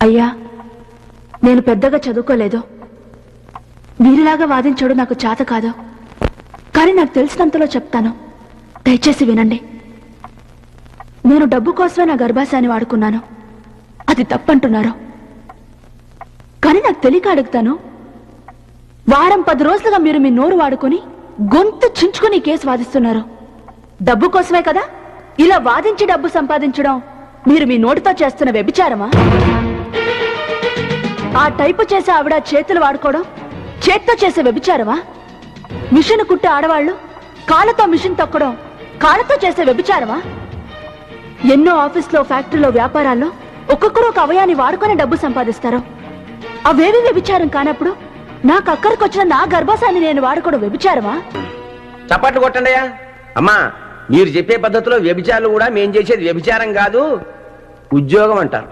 అయ్యా, నేను పెద్దగా చదువుకోలేదు. వీరిలాగా వాదించడం నాకు చేత కాదు. కానీ నాకు తెలిసినంతలో చెప్తాను, దయచేసి వినండి. నేను డబ్బు కోసమే నా గర్భాశయాన్ని వాడుకున్నాను. అది తప్పంటున్నారు. కానీ నాకు తెలియక అడుగుతాను, వారం 10 రోజులుగా మీరు మీ నోరు వాడుకొని గొంతు చించుకుని కేసు వాదిస్తున్నారు. డబ్బు కోసమే కదా? ఇలా వాదించి డబ్బు సంపాదించడం మీరు మీ నోటితో చేస్తున్న వ్యభిచారమా? ఆ టైపు చేసే ఆవిడ చేతులు వాడుకోవడం చేత్తో చేసే వ్యభిచారమా? మిషన్ కుట్టే ఆడవాళ్లు కాళ్ళతో మిషన్ తొక్కడం కాళ్ళతో చేసే వ్యభిచారమా? ఎన్నో ఆఫీస్లో, ఫ్యాక్టరీలో, వ్యాపారాల్లో ఒక్కొక్కరు ఒక అవయాన్ని వాడుకొని డబ్బు సంపాదిస్తారు. అవేవి వ్యభిచారం కానప్పుడు నాకు అక్కడికొచ్చిన నా గర్భాశయాన్ని నేను వాడుకోవడం వ్యభిచారమా? చప్పట్లు కొట్టండియా. అమ్మా, మీరు చెప్పే పద్ధతిలో వ్యభిచారాలు కూడా మేం చేసేది వ్యభిచారం కాదు, ఉద్యోగం అంటారు.